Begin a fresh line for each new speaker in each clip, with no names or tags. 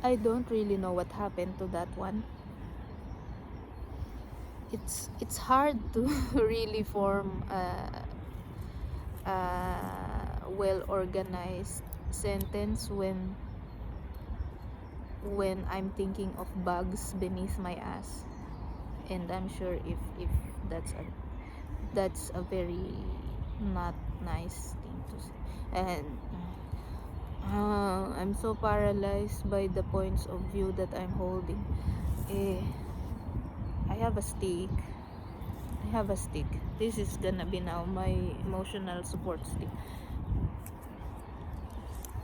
I don't really know what happened to that one. It's hard to really form a well organized sentence when I'm thinking of bugs beneath my ass. And I'm sure if that's a very not nice thing to say. And I'm so paralyzed by the points of view that I'm holding. Eh, I have a stick. I have a stick. This is gonna be now my emotional support stick.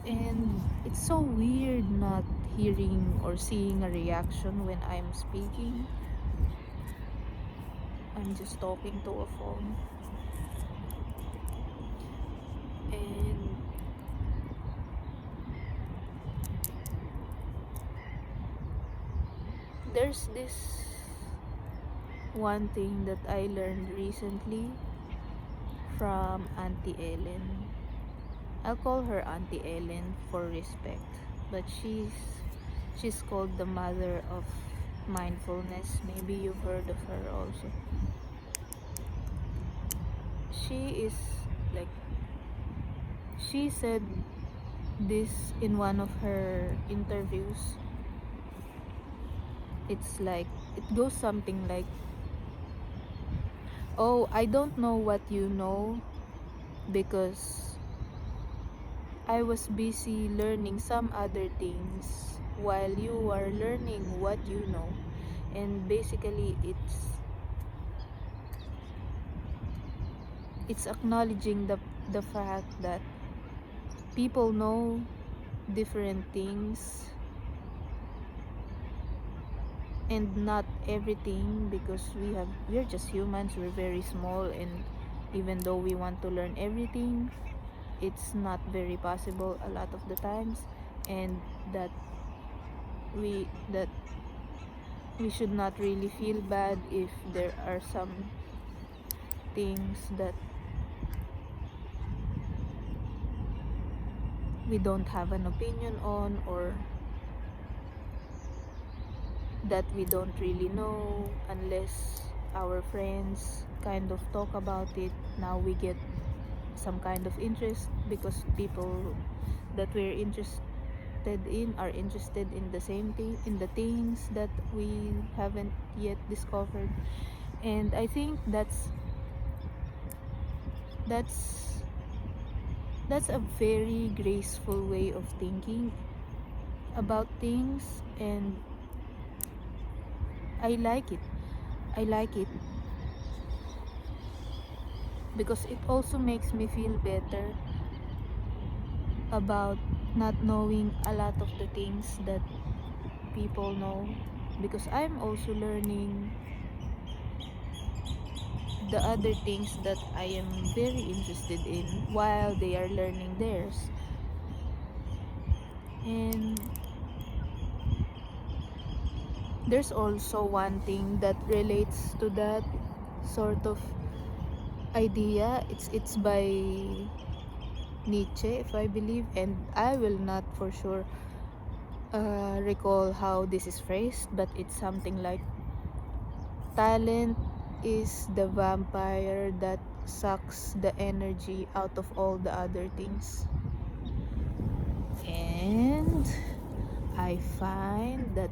And it's so weird not hearing or seeing a reaction when I'm speaking. I'm just talking to a phone. And there's this one thing that I learned recently from Auntie Ellen. I'll call her Auntie Ellen for respect, but she's called the mother of mindfulness. Maybe you've heard of her also. She is like she said this in one of her interviews. It's like it goes something like, "Oh, I don't know what you know because I was busy learning some other things while you are learning what you know." And basically it's acknowledging the fact that people know different things and not everything, because we're just humans, we're very small, and even though we want to learn everything, it's not very possible a lot of the times. And that that we should not really feel bad if there are some things that we don't have an opinion on, or that we don't really know unless our friends kind of talk about it. Now we get some kind of interest because people that we're interested in are interested in the same thing, in the things that we haven't yet discovered. And I think that's that's a very graceful way of thinking about things, and I like it. I like it because it also makes me feel better about not knowing a lot of the things that people know, because I'm also learning the other things that I am very interested in while they are learning theirs. And there's also one thing that relates to that sort of idea. It's by Nietzsche, if I believe, and I will not for sure recall how this is phrased, but it's something like, talent is the vampire that sucks the energy out of all the other things. And I find that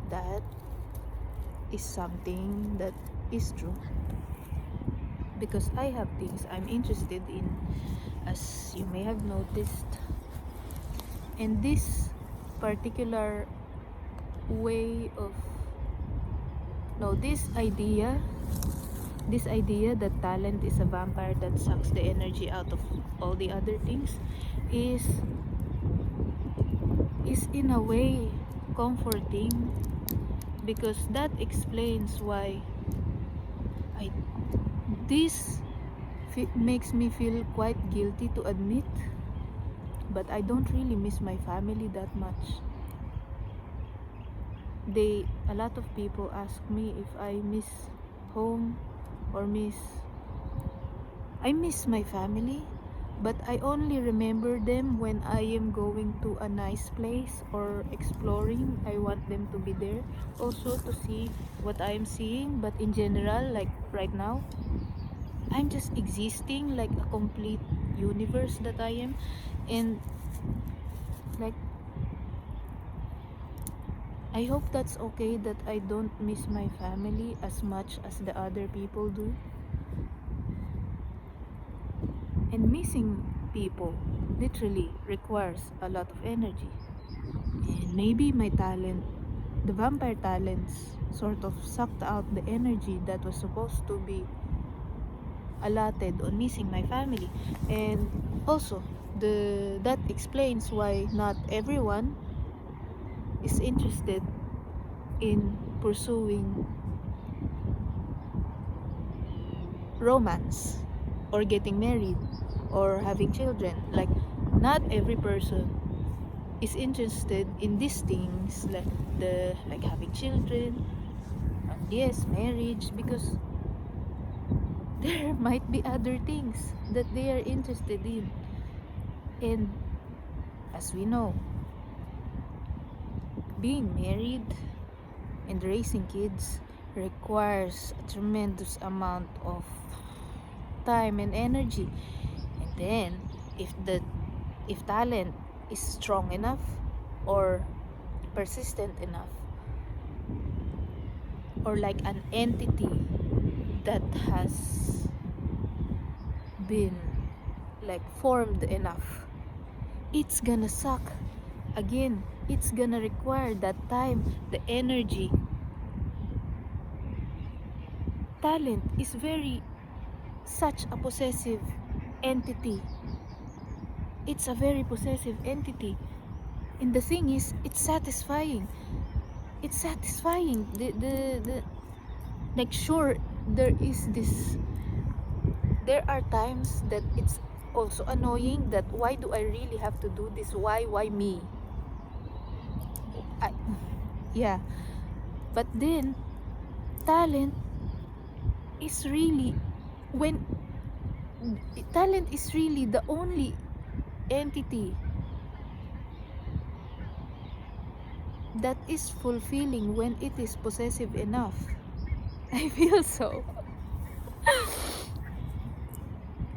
is something that is true, because I have things I'm interested in, as you may have noticed. And this particular way of no this idea that talent is a vampire that sucks the energy out of all the other things is in a way comforting, because that explains why I this makes me feel quite guilty to admit, but I don't really miss my family that much. A lot of people ask me if I miss home or I miss my family, but I only remember them when I am going to a nice place or exploring. I want them to be there also to see what I am seeing, but in general, like right now, I'm just existing like a complete universe that I am. And like, I hope that's okay that I don't miss my family as much as the other people do. And missing people literally requires a lot of energy. And maybe my talent, the vampire talents, sort of sucked out the energy that was supposed to be allotted on missing my family. And also, that explains why not everyone is interested in pursuing romance or getting married or having children. Like, not every person is interested in these things, like having children, and yes, marriage, because there might be other things that they are interested in. And as we know, being married and raising kids requires a tremendous amount of time and energy. And then if talent is strong enough or persistent enough, or like an entity that has been like formed enough, it's gonna suck. Again, it's gonna require that time, the energy. Talent is very such a possessive entity. It's a very possessive entity. And the thing is, it's satisfying. It's satisfying. The like, sure, there is this, there are times that it's also annoying that why do I really have to do this? Why me? I, yeah. But then talent is really, when talent is really the only entity that is fulfilling when it is possessive enough. I feel so.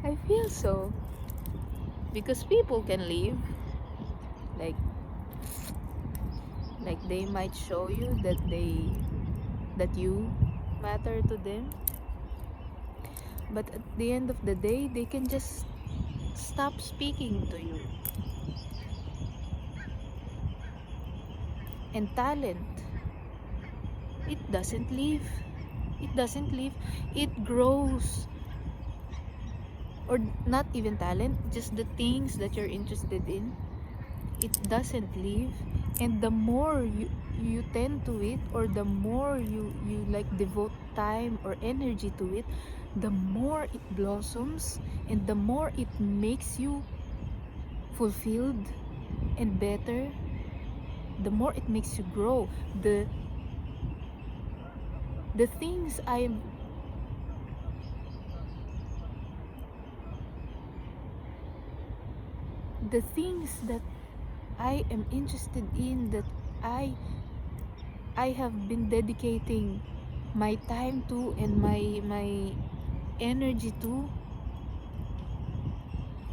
I feel so. Because people can leave, like they might show you that you matter to them, but at the end of the day they can just stop speaking to you. And talent, it doesn't leave. It grows. Or not even talent, just the things that you're interested in, it doesn't leave. And the more you tend to it, or the more you like devote time or energy to it, the more it blossoms, and the more it makes you fulfilled and better, the more it makes you grow. The things the things that I am interested in, that I have been dedicating my time to and my energy to,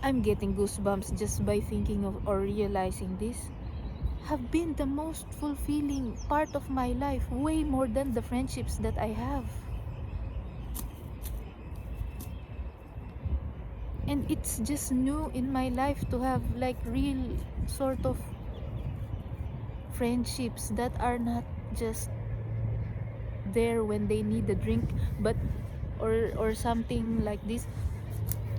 I'm getting goosebumps just by thinking of or realizing this, have been the most fulfilling part of my life, way more than the friendships that I have. And it's just new in my life to have like real sort of friendships that are not just there when they need a drink, but or something like this,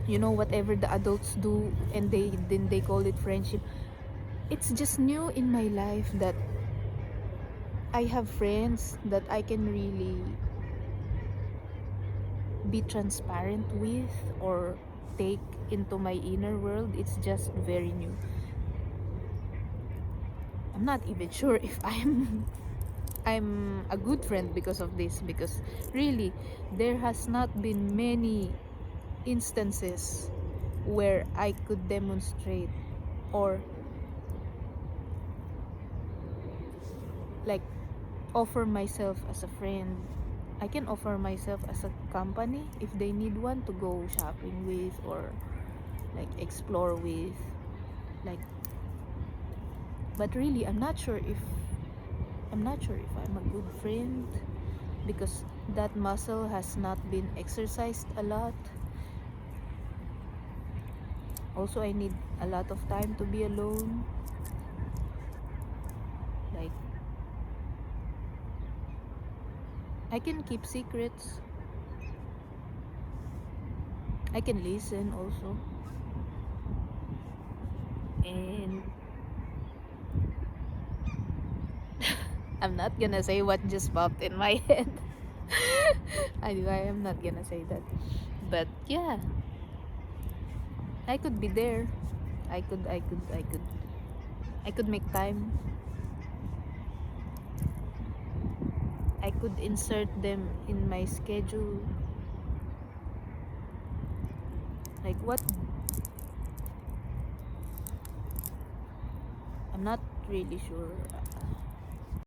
whatever the adults do, and they call it friendship. It's just new in my life that I have friends that I can really be transparent with or take into my inner world. It's just very new. I'm not even sure if I'm a good friend because of this, because really there has not been many instances where I could demonstrate, or like offer myself as a friend. I can offer myself as a company if they need one to go shopping with, or like explore with, like. But really, I'm not sure if I'm a good friend, because that muscle has not been exercised a lot. Also, I need a lot of time to be alone. Like, I can keep secrets. I can listen also. And I'm not gonna say what just popped in my head. I am not gonna say that. But yeah, I could be there. I could make time. I could insert them in my schedule. Like what? I'm not really sure.